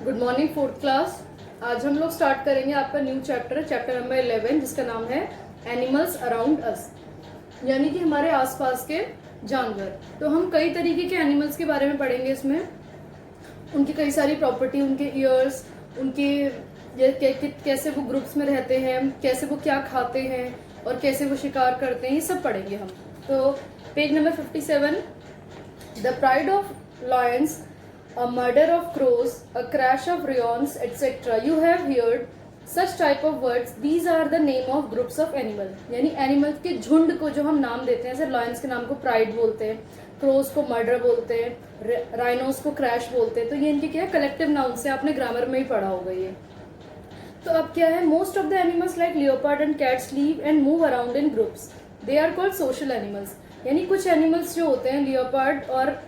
Good morning fourth class. आज हम लोग स्टार्ट करेंगे आपका न्यू चैप्टर, चैप्टर नंबर 11, जिसका नाम है एनिमल्स अराउंड अस, यानी कि हमारे आसपास के जानवर। तो हम कई तरीके के एनिमल्स के बारे में पढ़ेंगे इसमें, उनकी कई सारी प्रॉपर्टी, उनके ईयर्स, उनके कैसे वो ग्रुप्स में रहते हैं, कैसे वो क्या खाते हैं और कैसे वो शिकार करते हैं, ये सब पढ़ेंगे हम। तो page number 57, the pride of lions, a murder of crows, a crash of rayons, etc. You have heard such type of words. These are the name of groups of animal. यानी एनिमल्स के झुंड को जो हम नाम देते हैं, जैसे लॉयंस के नाम को प्राइड बोलते हैं, क्रोज को मर्डर बोलते हैं, राइनोस को क्रैश बोलते हैं। तो ये इनके क्या है, कलेक्टिव नाउन से आपने ग्रामर में ही पढ़ा होगा ये। तो अब क्या है, most of the animals like leopard and cats live and move around in groups. They are called social animals. यानी कुछ एनिमल्स जो होते हैं, लियोपार्ड और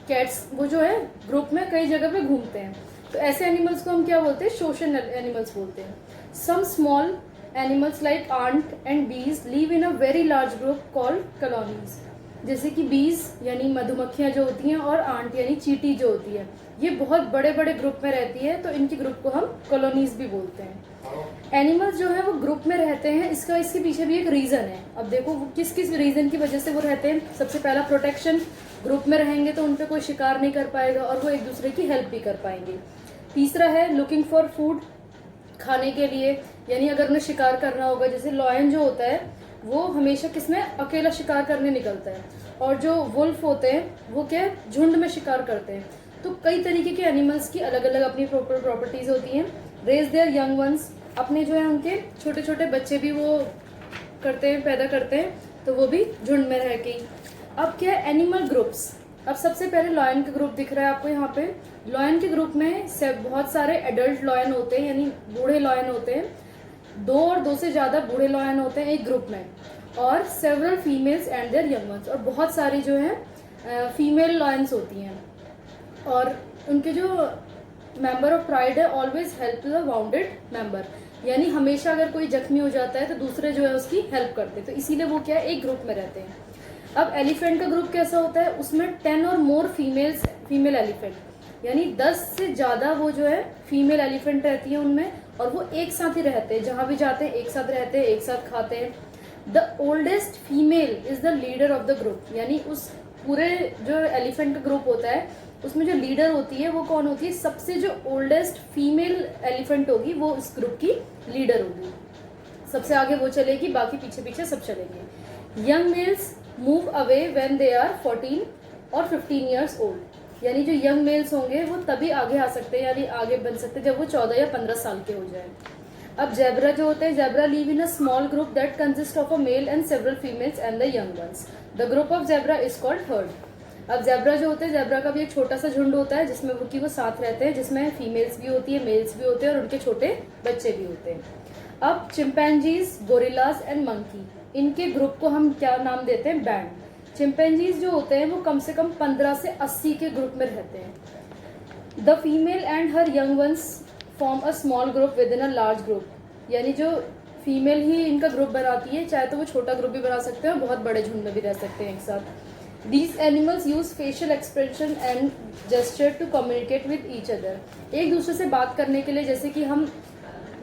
कैट्स, वो जो है ग्रुप में कई जगह पे घूमते हैं। तो ऐसे एनिमल्स को हम क्या बोलते हैं, सोशल एनिमल्स बोलते हैं। Some small animals like ant and bees leave in a very large group called colonies. जैसे कि बीज यानी मधुमक्खियां जो होती हैं और आंट यानी चींटी जो होती है, ये बहुत बड़े बड़े ग्रुप में रहती है, तो इनकी ग्रुप को हम कॉलोनीज भी बोलते हैं। एनिमल्स जो है वो ग्रुप में रहते हैं, इसके पीछे भी एक रीजन है। अब देखो वो किस किस रीजन की वजह से वो रहते हैं। सबसे पहला प्रोटेक्शन, ग्रुप में रहेंगे तो उन पर कोई शिकार नहीं कर पाएगा और वो एक दूसरे की हेल्प भी कर पाएंगे। तीसरा है लुकिंग फॉर फूड, खाने के लिए, यानी अगर उन्हें शिकार करना होगा, जैसे लॉयन जो होता है वो हमेशा किसमें अकेला शिकार करने निकलता है, और जो वुल्फ होते हैं वो क्या झुंड में शिकार करते हैं। तो कई तरीके के एनिमल्स की अलग अलग अपनी प्रॉपर्टीज होती हैं। रेज देयर यंग वंस, अपने जो है उनके छोटे छोटे बच्चे भी वो करते हैं, पैदा करते हैं, तो वो भी झुंड में रह के। अब क्या है, एनिमल ग्रुप्स। अब सबसे पहले लॉयन का ग्रुप दिख रहा है आपको यहाँ पे। लॉयन के ग्रुप में बहुत सारे एडल्ट लॉयन होते हैं, यानी बूढ़े लॉयन होते हैं। दो से ज्यादा बूढ़े लॉयन होते हैं एक ग्रुप में, और several females and there young ones, और बहुत सारी जो है फीमेल लॉयंस होती हैं। और उनके जो मेंबर ऑफ प्राइड है always help the bounded member, यानी हमेशा अगर कोई जख्मी हो जाता है तो दूसरे जो है उसकी हेल्प करते हैं, तो इसीलिए वो क्या है, एक ग्रुप में रहते हैं। अब एलिफेंट का ग्रुप कैसा होता है, उसमें 10 और मोर फीमेल एलिफेंट, यानी 10 से ज्यादा वो जो है फीमेल एलिफेंट रहती है उनमें, और वो एक साथ ही रहते हैं, जहां भी जाते हैं एक साथ रहते हैं, एक साथ खाते हैं। The oldest female is the leader of the group, यानी उस पूरे जो एलिफेंट का ग्रुप होता है उसमें जो लीडर होती है वो कौन होती है, सबसे जो ओल्डेस्ट फीमेल एलिफेंट होगी वो इस ग्रुप की लीडर होगी। सबसे आगे वो चलेगी, बाकी पीछे पीछे सब चलेंगे। Young males move away when they are 14 और 15 ईयर्स ओल्ड, यानी जो यंग मेल्स होंगे वो तभी आगे आ सकते हैं, यानी आगे बन सकते हैं जब वो 14 या 15 साल के हो जाए। अब जेब्रा जो होते हैं, zebra leave in a small group that consist of a male and several females and the young ones. The group of zebra is called heard. अब जेब्रा जो होते हैं, जेब्रा का भी एक छोटा सा झुंड होता है जिसमें वो साथ रहते हैं, जिसमें फीमेल्स भी होती है, मेल्स भी होते हैं, और उनके छोटे बच्चे भी होते हैं। अब चिंपैंजीज, गोरिल्लाज एंड मंकी, इनके ग्रुप को हम क्या नाम देते हैं, बैंड। चिंपैंजीज जो होते हैं वो कम से कम 15 से 80 के ग्रुप में रहते हैं। The female and her young ones form a small group with in a large group, यानी जो फीमेल ही इनका ग्रुप बनाती है, चाहे तो वो छोटा ग्रुप भी बना सकते हैं और बहुत बड़े झुंड में भी रह सकते हैं एक साथ। These animals use facial expression and gesture to communicate with each other. एक दूसरे से बात करने के लिए, जैसे कि हम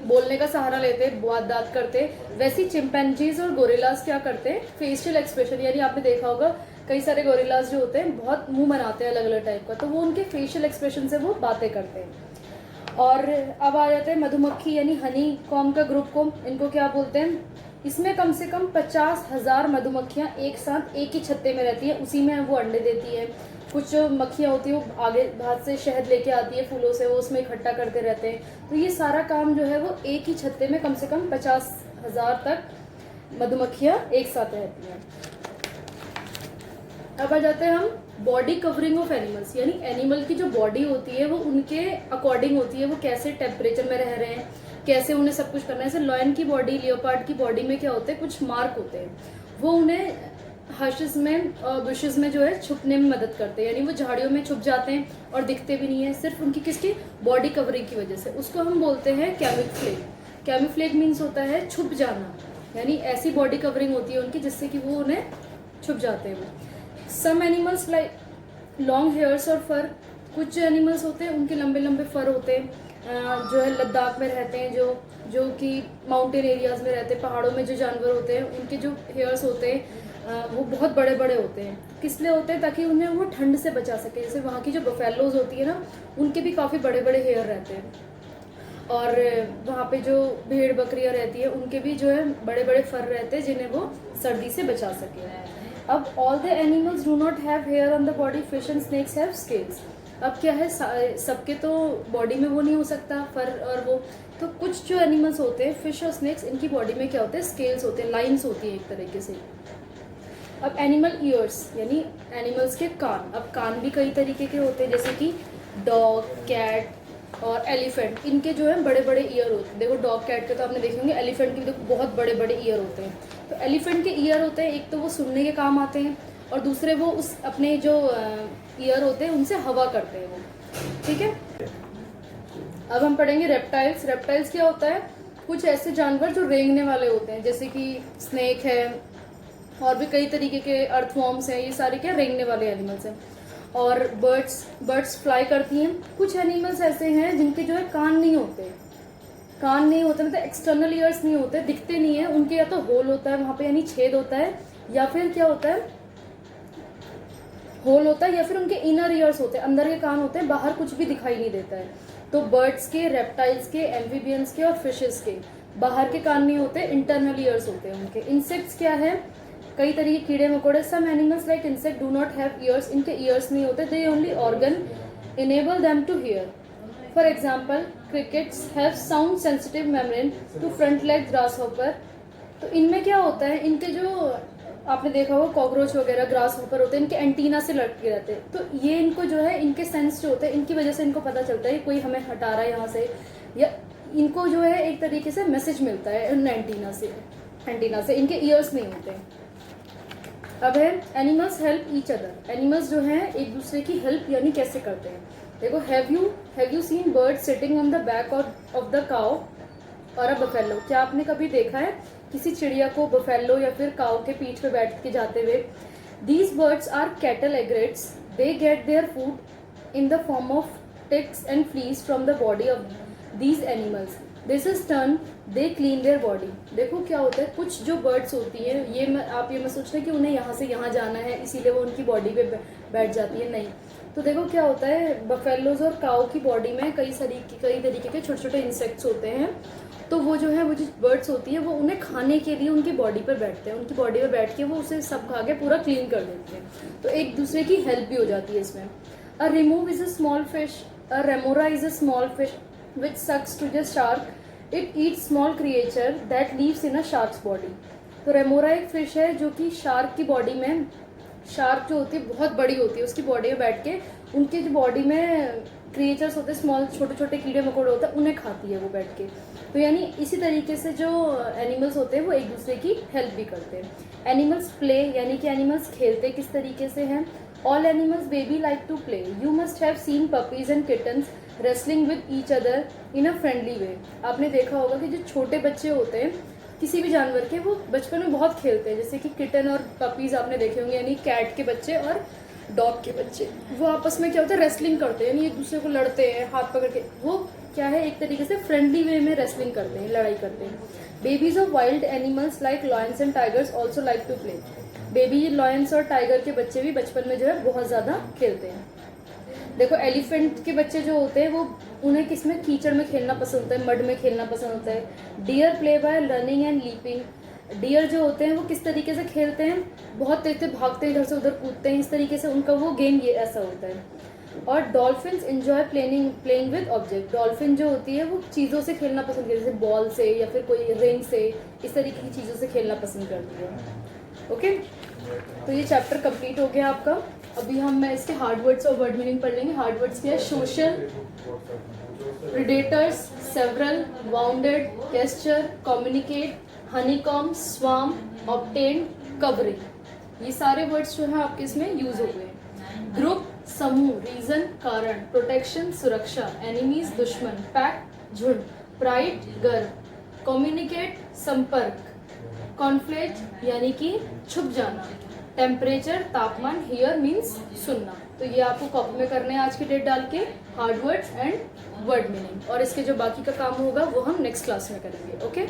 बोलने का सहारा लेते हैं, बात करते हैं, वैसे चिंपैंजीज और गोरिल्लाज क्या करते हैं, फेशियल एक्सप्रेशन, यानी आपने देखा होगा कई सारे गोरिल्लाज जो होते हैं बहुत मुंह बनाते हैं अलग अलग टाइप का, तो वो उनके फेशियल एक्सप्रेशन से वो बातें करते हैं। और अब आ जाते हैं मधुमक्खी यानी हनी कॉम का ग्रुप को, इनको क्या बोलते हैं। इसमें कम से कम 50,000 मधुमक्खियां एक साथ एक ही छत्ते में रहती है, उसी में वो अंडे देती है। कुछ मक्खियां होती है वो आगे बाहर से शहद लेके आती है फूलों से, वो उसमें इकट्ठा करते रहते हैं। तो ये सारा काम जो है वो एक ही छत्ते में कम से कम 50,000 तक मधुमक्खियां एक साथ रहती हैं। अब आ जाते हैं हम बॉडी कवरिंग ऑफ एनिमल्स, यानी एनिमल की जो बॉडी होती है वो उनके अकॉर्डिंग होती है, वो कैसे टेम्परेचर में रह रहे हैं, कैसे उन्हें सब कुछ करना है। जैसे लॉयन की बॉडी, लियोपार्ड की बॉडी में क्या होते हैं, कुछ मार्क होते हैं, वो उन्हें हर्शेस में और बुशेस में जो है छुपने में मदद करते हैं, यानी वो झाड़ियों में छुप जाते हैं और दिखते भी नहीं है, सिर्फ उनकी किसकी बॉडी कवरिंग की वजह से। उसको हम बोलते हैं कैमोफ्लेज। कैमोफ्लेज मीन्स होता है छुप जाना, यानी ऐसी बॉडी कवरिंग होती है उनकी जिससे कि वो उन्हें छुप जाते हैं। Some animals like long hairs और फर, कुछ जो एनिमल्स होते हैं उनके लंबे लंबे फर होते हैं, जो है लद्दाख में रहते हैं, जो कि माउंटेन एरियाज़ में रहते हैं, पहाड़ों में जो जानवर होते हैं उनके जो हेयर्स होते हैं वो बहुत बड़े बड़े होते हैं। किस लिए होते हैं? ताकि उन्हें वो ठंड से बचा सके। जैसे वहाँ की जो बफेलोज होती है ना, उनके भी काफ़ी बड़े बड़े हेयर रहते हैं, और वहाँ पे जो भेड़ बकरियाँ रहती है उनके भी जो है बड़े बड़े फर रहते हैं जिन्हें वो सर्दी से बचा सके। अब all the animals do not have hair on the body, fish and snakes have scales. अब क्या है, सबके तो बॉडी में वो नहीं हो सकता फर और वो, तो कुछ जो एनिमल्स होते हैं फिश और स्नेक्स, इनकी बॉडी में क्या होते हैं, स्केल्स होते हैं, लाइन्स होती है एक तरीके से। अब एनिमल ईयर्स यानी एनिमल्स के कान। अब कान भी कई तरीके के होते हैं, जैसे कि डॉग, कैट और एलिफेंट, इनके जो है बड़े बड़े ईयर होते हैं। देखो डॉग कैट के तो आपने देखे होंगे, एलिफेंट के भी देखो बहुत बड़े बड़े ईयर होते हैं। तो एलिफेंट के ईयर होते हैं, एक तो वो सुनने के काम आते हैं, और दूसरे वो उस अपने जो ईयर होते हैं उनसे हवा करते हैं वो, ठीक है। अब हम पढ़ेंगे रेप्टाइल्स। रेप्टाइल्स क्या होता है, कुछ ऐसे जानवर जो रेंगने वाले होते हैं, जैसे कि स्नेक है और भी कई तरीके के अर्थवॉर्म्स हैं, ये सारे क्या रेंगने वाले एनिमल्स हैं। और बर्ड्स फ्लाई करती हैं। कुछ एनिमल्स ऐसे हैं जिनके जो है कान नहीं होते, मतलब एक्सटर्नल ईयर्स नहीं होते, दिखते नहीं है उनके, या तो होल होता है वहाँ पे यानी छेद होता है, या फिर क्या होता है, होल होता है, या फिर उनके इनर ईयर्स होते हैं, अंदर के कान होते हैं, बाहर कुछ भी दिखाई नहीं देता है। तो बर्ड्स के, रेप्टाइल्स के, एम्फीबियंस के और फिशेस के बाहर के कान नहीं होते, इंटरनल ईयर्स होते हैं उनके। इंसेक्ट्स क्या है, कई तरीके कीड़े मकोड़े। Some animals like insect do not have ears, इनके ईयर्स नहीं होते, they only organ enable them to hear. For example crickets have sound sensitive membrane to front leg grasshopper. तो इनमें क्या होता है, इनके जो आपने देखा होगा कॉकरोच वगैरह, ग्रासहॉपर होते हैं, इनके एंटीना से लटके रहते हैं। तो ये इनको जो है, इनके सेंस जो होते हैं, इनकी वजह से इनको पता चलता है कोई हमें हटा रहा है यहाँ से, या इनको जो है एक तरीके से मैसेज मिलता है उन एंटीना से। इनके ईयर्स नहीं होते। अब है animals help each other. Animals जो हैं एक दूसरे की हेल्प यानी कैसे करते हैं। देखो, have you seen bird sitting on the back of the cow और अ बफेलो। क्या आपने कभी देखा है किसी चिड़िया को बफेलो या फिर काउ के पीठ पे बैठ के जाते हुए। These birds are cattle egrets, they get their food in the form of ticks and fleas from the body of these animals. This is turn they clean their body. देखो क्या होता है, कुछ जो बर्ड्स होती है, आप ये मत सोचना कि उन्हें यहाँ से यहाँ जाना है इसीलिए वो उनकी बॉडी पे बैठ जाती है, नहीं। तो देखो क्या होता है, बफेलोज और काऊ की बॉडी में कई तरीके के छोटे छोटे इंसेक्ट्स होते हैं। तो वो जो बर्ड्स होती है वो उन्हें खाने के लिए उनकी बॉडी पर बैठते हैं, उनकी बॉडी पर बैठ के वो उसे सब खा के पूरा क्लीन कर देते हैं। तो एक दूसरे की हेल्प भी हो जाती है इसमें। A remove is a small fish, a remora is a small fish which sucks to the shark, it eat small creature that lives in a shark's body. तो रेमोरा एक फिश है जो कि शार्क की बॉडी में, shark जो होती है बहुत बड़ी होती है, उसकी बॉडी में बैठ के उनके जो बॉडी में क्रिएचर्स होते हैं, स्मॉल छोटे छोटे कीड़े मकोड़े होते हैं, उन्हें खाती है वो बैठ के। तो यानी इसी तरीके से जो एनिमल्स होते हैं वो एक दूसरे की हेल्प भी करते हैं। एनिमल्स प्ले यानी कि एनिमल्स खेलते किस तरीके से हैं। All animals baby like to play, you must have seen puppies and kittens wrestling with each other in a friendly way. आपने देखा होगा कि जो छोटे बच्चे होते हैं किसी भी जानवर के, वो बचपन में बहुत खेलते हैं, जैसे कि किटन और पपीज आपने देखे होंगे, यानी कैट के बच्चे और डॉग के बच्चे, वो आपस में क्या होता है, रेसलिंग करते हैं, यानी एक दूसरे को लड़ते हैं हाथ पकड़ के। वो क्या है, एक तरीके से फ्रेंडली वे में रेसलिंग करते हैं, लड़ाई करते हैं। Babies of wild animals like lions and tigers also like to play. Baby lions और टाइगर के बच्चे भी बचपन में जो है बहुत ज़्यादा खेलते हैं। देखो एलिफेंट के बच्चे जो होते हैं वो, उन्हें किसमें, कीचड़ में खेलना पसंद होता है, मड में खेलना पसंद होता है। Deer play by running and leaping. Deer जो होते हैं वो किस तरीके से खेलते हैं, बहुत तेज तेज भागते हैं, इधर से उधर कूदते हैं, इस तरीके से उनका वो गेम ये ऐसा होता है। और dolphins enjoy playing with object. Dolphin जो होती है वो चीज़ों से खेलना पसंद करती है, जैसे बॉल से या फिर कोई रिंग से, इस तरीके की चीज़ों से खेलना पसंद करती है। ओके, तो ये चैप्टर कंप्लीट हो गया आपका। अभी मैं इसके हार्ड वर्ड्स और वर्ड मीनिंग पढ़ लेंगे। हार्ड वर्ड्स क्या है, social, predators, several, wounded, gesture, communicate, honeycomb, swarm, obtain, covering. ये सारे वर्ड्स जो है आपके इसमें यूज हो गए। ग्रुप, समूह, रीजन, कारण, प्रोटेक्शन, सुरक्षा, एनिमीज, दुश्मन, पैक, झुंड, प्राइड, गर्व, कम्युनिकेट, संपर्क, कॉन्फ्लिक्ट यानी कि छुप जाना, टेम्परेचर, तापमान, हियर मीन्स सुनना। तो ये आपको कॉपी में करने हैं आज की डेट डाल के, hard words and word meaning, और इसके जो बाकी का काम होगा वो हम नेक्स्ट क्लास में करेंगे। ओके।